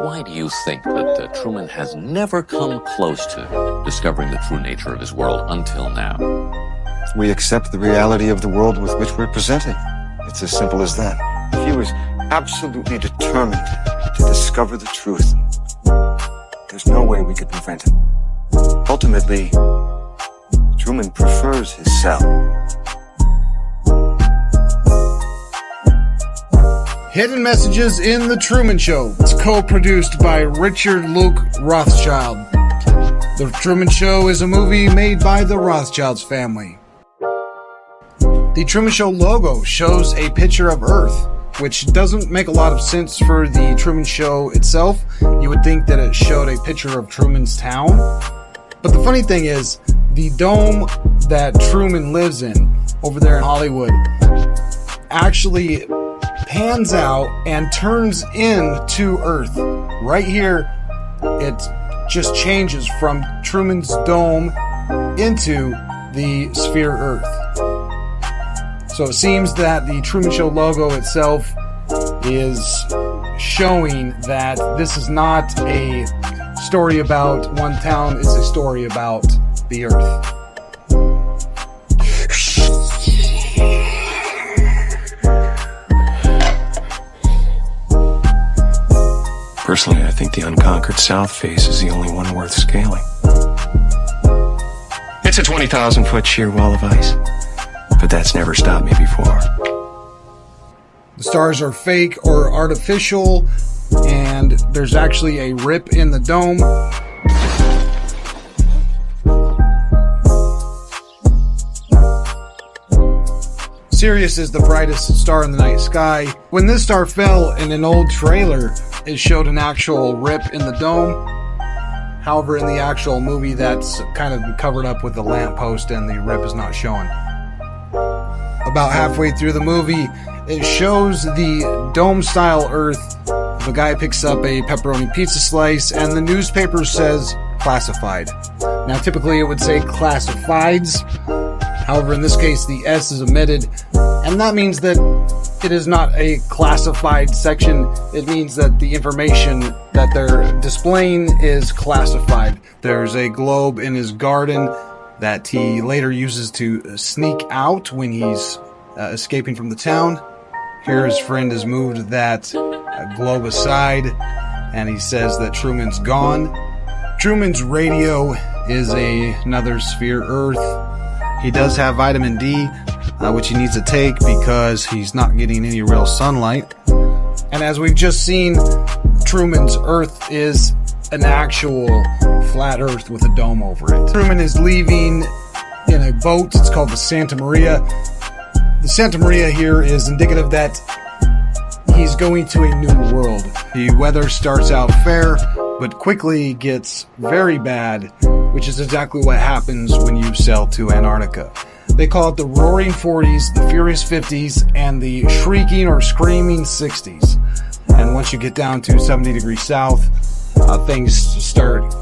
Why do you think that Truman has never come close to discovering the true nature of his world until now? We accept the reality of the world with which we're presented. It's as simple as that. If he was absolutely determined to discover the truth, there's no way we could prevent him. Ultimately, Truman prefers his cell. Hidden Messages in the Truman Show. It's co-produced by Richard Luke Rothschild. The Truman Show is a movie made by the Rothschilds family. The Truman Show logo shows a picture of Earth, which doesn't make a lot of sense for the Truman Show itself. You would think that it showed a picture of Truman's town. But the funny thing is, the dome that Truman lives in over there in Hollywood actually pans out and turns into Earth. Right here, it just changes from Truman's dome into the sphere Earth. So it seems that the Truman Show logo itself is showing that this is not a story about one town, it's a story about the Earth. Personally, I think the unconquered South face is the only one worth scaling. It's a 20,000-foot sheer wall of ice, but that's never stopped me before. The stars are fake or artificial, and there's actually a rip in the dome. Sirius is the brightest star in the night sky. When this star fell in an old trailer, it showed an actual rip in the dome. However, in the actual movie, that's kind of covered up with the lamppost and the rip is not shown. About halfway through the movie, it shows the dome-style Earth. The guy picks up a pepperoni pizza slice and the newspaper says classified. Now, typically it would say classifieds. However, in this case, the S is omitted, and that means that it is not a classified section. It means that the information that they're displaying is classified. There's a globe in his garden that he later uses to sneak out when he's escaping from the town. Here his friend has moved that globe aside, and he says that Truman's gone. Truman's radio is another sphere Earth. He does have vitamin D, which he needs to take because he's not getting any real sunlight. And as we've just seen, Truman's Earth is an actual flat Earth with a dome over it. Truman is leaving in a boat. It's called the Santa Maria. The Santa Maria here is indicative that he's going to a new world. The weather starts out fair, but quickly gets very bad, which is exactly what happens when you sail to Antarctica. They call it the Roaring 40s, the Furious 50s, and the Shrieking or Screaming 60s. And once you get down to 70 degrees south, things start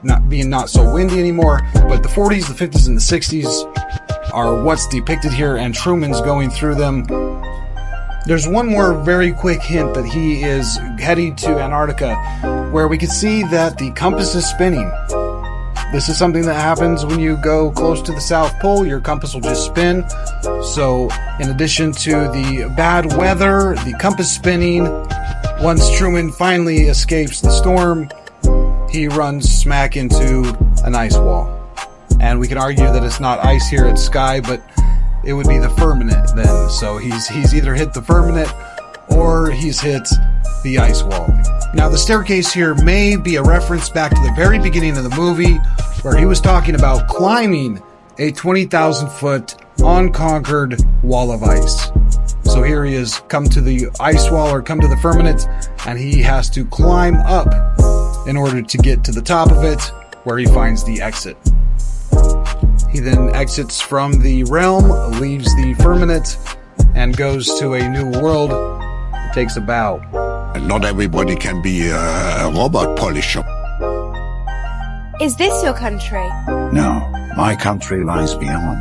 not so windy anymore. But the 40s, the 50s, and the 60s are what's depicted here, and Truman's going through them. There's one more very quick hint that he is heading to Antarctica, where we can see that the compass is spinning. This is something that happens when you go close to the South Pole. Your compass will just spin. So, in addition to the bad weather, the compass spinning, once Truman finally escapes the storm, he runs smack into an ice wall. And we can argue that it's not ice here, it's sky, but it would be the firmament then. So he's either hit the firmament or he's hit the ice wall. Now, the staircase here may be a reference back to the very beginning of the movie, where he was talking about climbing a 20,000-foot unconquered wall of ice. So here he is, come to the ice wall or come to the firmament, and he has to climb up in order to get to the top of it, where he finds the exit. He then exits from the realm, leaves the firmament, and goes to a new world. He takes a bow. Not everybody can be a robot polisher. Is this your country? No, my country lies beyond.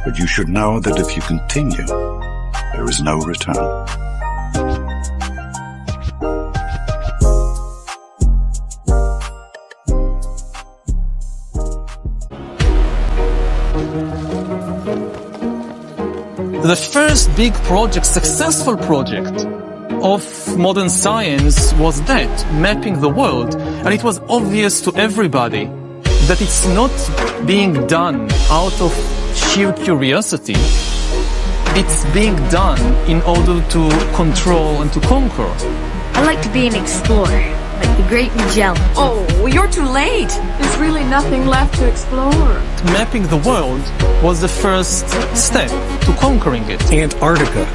But you should know that if you continue, there is no return. The first big project, successful project of modern science was that, mapping the world. And it was obvious to everybody that it's not being done out of sheer curiosity. It's being done in order to control and to conquer. I like to be an explorer, like the great Magellan. Oh, you're too late. There's really nothing left to explore. Mapping the world was the first step to conquering it. Antarctica,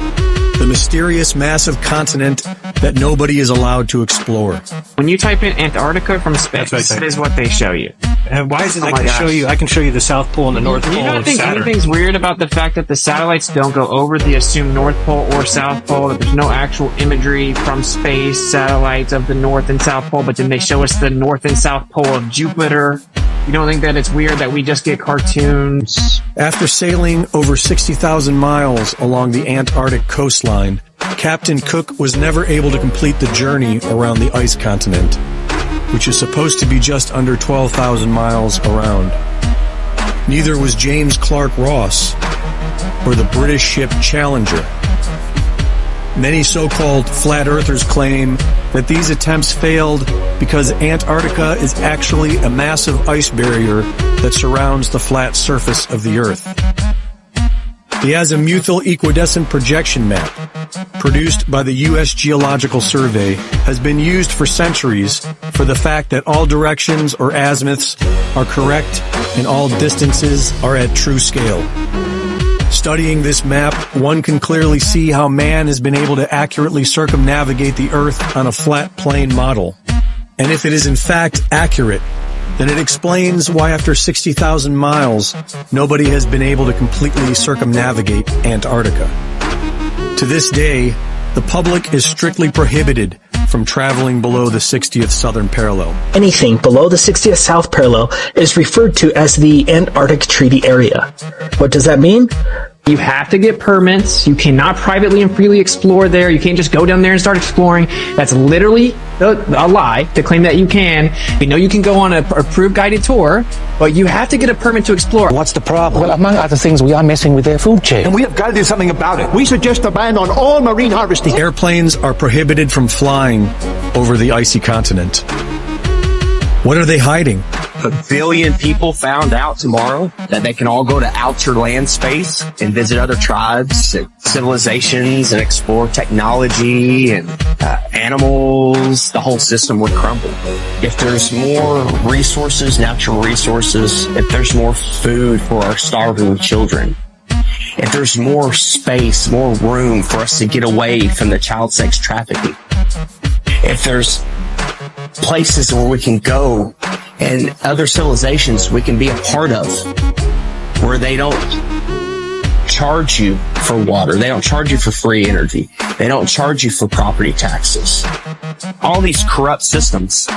the mysterious massive continent that nobody is allowed to explore. When you type in Antarctica from space, that is what they show you. And why is it I can show you the South Pole and the North Pole You don't of think Saturn. anything's weird about the fact that the satellites don't go over the assumed North Pole or South Pole, that there's no actual imagery from space satellites of the North and South Pole, but then they show us the North and South Pole of Jupiter? You don't think that it's weird that we just get cartoons? After sailing over 60,000 miles along the Antarctic coastline, Captain Cook was never able to complete the journey around the ice continent, which is supposed to be just under 12,000 miles around. Neither was James Clark Ross or the British ship Challenger. Many so-called flat earthers claim that these attempts failed because Antarctica is actually a massive ice barrier that surrounds the flat surface of the Earth. The azimuthal equidistant projection map, produced by the U.S. Geological Survey, has been used for centuries for the fact that all directions or azimuths are correct and all distances are at true scale. Studying this map, one can clearly see how man has been able to accurately circumnavigate the Earth on a flat plane model. And if it is in fact accurate, then it explains why after 60,000 miles, nobody has been able to completely circumnavigate Antarctica. To this day, the public is strictly prohibited from traveling below the 60th southern parallel. Anything below the 60th south parallel is referred to as the Antarctic Treaty Area. What does that mean? You have to get permits. You cannot privately and freely explore there. You can't just go down there and start exploring. That's literally a lie to claim that you can. We know you can go on a approved guided tour, but you have to get a permit to explore. What's the problem? Well, among other things, we are messing with their food chain. And we have got to do something about it. We suggest a ban on all marine harvesting. Airplanes are prohibited from flying over the icy continent. What are they hiding? A billion people found out tomorrow that they can all go to outer land space and visit other tribes and civilizations and explore technology and animals. The whole system would crumble. If there's more resources, natural resources, if there's more food for our starving children, if there's more space, more room for us to get away from the child sex trafficking, if there's places where we can go and other civilizations we can be a part of where they don't charge you for water, they don't charge you for free energy, they don't charge you for property taxes. All these corrupt systems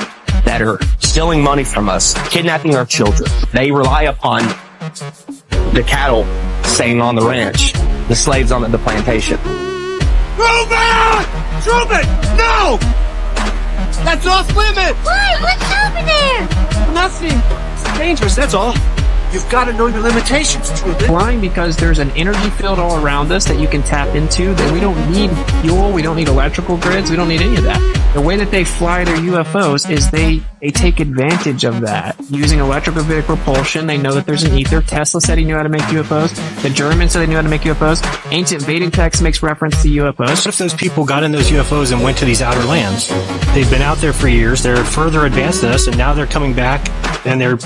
that are stealing money from us, kidnapping our children, they rely upon the cattle staying on the ranch, the slaves on the plantation. Truman! Truman! No! That's off limits! What? What's happening? Nothing. It's dangerous, that's all. You've got to know your limitations, Truman. Flying because there's an energy field all around us that you can tap into, that we don't need fuel, we don't need electrical grids, we don't need any of that. The way that they fly their UFOs is they take advantage of that. Using electrical vehicle propulsion, they know that there's an ether. Tesla said he knew how to make UFOs. The Germans said they knew how to make UFOs. Ancient Vedic text makes reference to UFOs. What if those people got in those UFOs and went to these outer lands? They've been out there for years, they're further advanced than us, and now they're coming back and they're,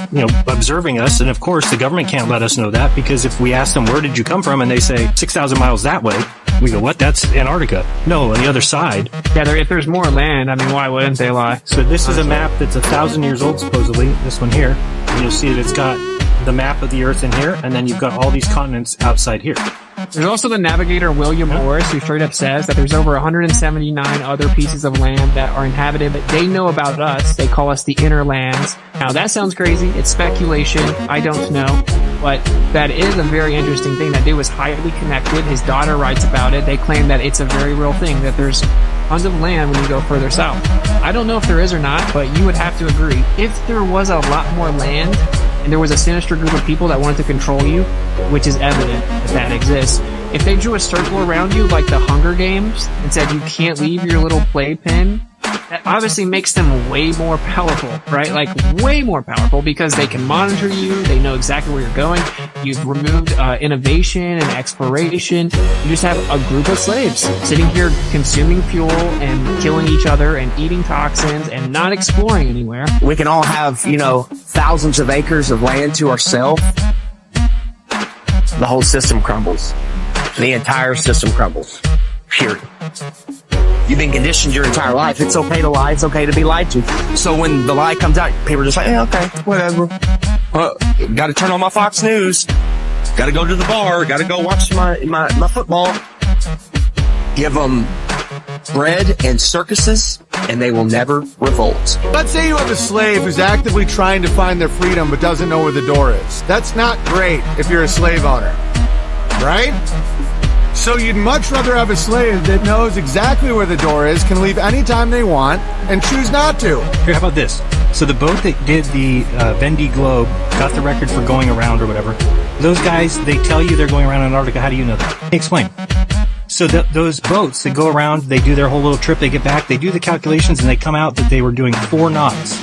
observing us. And of course, the government can't let us know that, because if we ask them, where did you come from? And they say 6,000 miles that way. We go, what? That's Antarctica. No, on the other side. Yeah, if there's more land, why wouldn't they lie? So this is a map that's 1,000 years old, supposedly, this one here. And you'll see that it's got the map of the Earth in here, and then you've got all these continents outside here. There's also the navigator William Morris, who straight up says that there's over 179 other pieces of land that are inhabited that they know about us. They call us the inner lands. Now that sounds crazy. It's speculation. I don't know. But that is a very interesting thing. That dude was highly connected. His daughter writes about it. They claim that it's a very real thing, that there's tons of land when you go further south. I don't know if there is or not, but you would have to agree. If there was a lot more land, and there was a sinister group of people that wanted to control you, which is evident that exists, If they drew a circle around you like the Hunger Games and said you can't leave your little playpen, that obviously makes them way more powerful, right? Like way more powerful because they can monitor you. They know exactly where you're going. You've removed innovation and exploration. You just have a group of slaves sitting here consuming fuel and killing each other and eating toxins and not exploring anywhere. We can all have, thousands of acres of land to ourselves. The whole system crumbles. The entire system crumbles. Period. You've been conditioned your entire life. It's okay to lie. It's okay to be lied to. So when the lie comes out, people are just like, okay, whatever. Got to turn on my Fox News. Got to go to the bar. Got to go watch my football. Give them bread and circuses, and they will never revolt. Let's say you have a slave who's actively trying to find their freedom but doesn't know where the door is. That's not great if you're a slave owner, right? So you'd much rather have a slave that knows exactly where the door is, can leave anytime they want, and choose not to. Here, how about this? So the boat that did the Vendée Globe got the record for going around or whatever. Those guys, they tell you they're going around Antarctica. How do you know that? Explain. So those boats that go around, they do their whole little trip, they get back, they do the calculations, and they come out that they were doing 4 knots.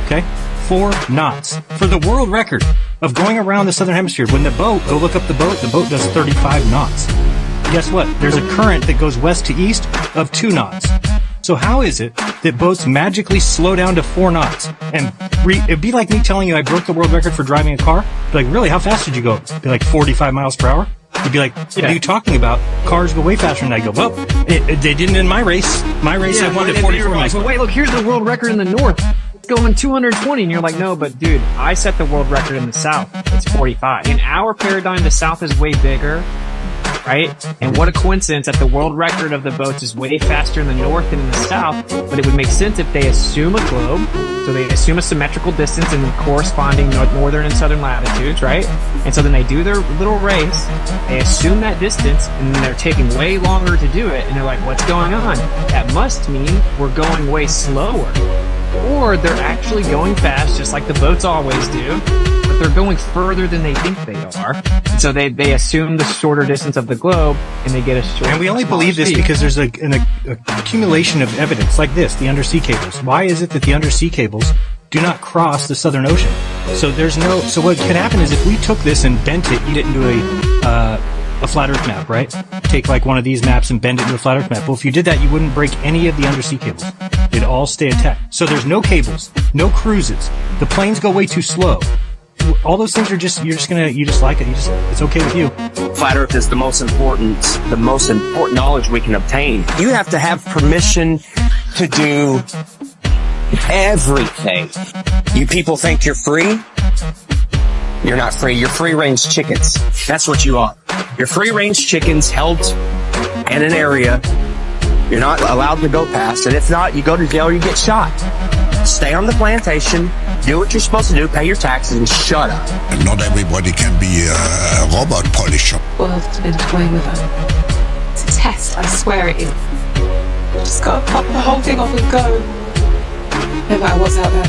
Okay? 4 knots. For the world record of going around the southern hemisphere. When the boat, go look up the boat does 35 knots. Guess what? There's a current that goes west to east of 2 knots. So how is it that boats magically slow down to 4 knots? And it'd be like me telling you I broke the world record for driving a car. Be like, really? How fast did you go? Be like 45 miles per hour? You'd be like, what are you talking about? Cars go way faster than I go. Well, they didn't in my race. My race, I won at 44 miles. But wait, look, here's the world record in the north. It's going 220, and you're like, no, but dude, I set the world record in the south. It's 45. In our paradigm, the south is way bigger. Right? And what a coincidence that the world record of the boats is way faster in the north than in the south, but it would make sense if they assume a globe, so they assume a symmetrical distance in corresponding northern and southern latitudes, right? And so then they do their little race, they assume that distance, and then they're taking way longer to do it, and they're like, what's going on? That must mean we're going way slower. Or they're actually going fast, just like the boats always do, but they're going further than they think they are. And so they assume the shorter distance of the globe, and they get a shorter. And we only believe this because there's an accumulation of evidence like this, the undersea cables. Why is it that the undersea cables do not cross the Southern Ocean? So so what could happen is if we took this and bent it, eat it into a flat Earth map, right? Take like one of these maps and bend it into a flat Earth map. Well, if you did that, you wouldn't break any of the undersea cables. They'd all stay intact. So there's no cables, no cruises. The planes go way too slow. All those things are you just like it. It's okay with you. Flat Earth is the most important knowledge we can obtain. You have to have permission to do everything. You people think you're free? You're not free. You're free-range chickens. That's what you are. You're free-range chickens held in an area you're not allowed to go past, and if not, you go to jail or you get shot. Stay on the plantation, do what you're supposed to do, pay your taxes, and shut up. And not everybody can be a robot polisher. World's been toying with her. It's a test, I swear it is. Just gotta pop the whole thing off and go. No matter what's out there.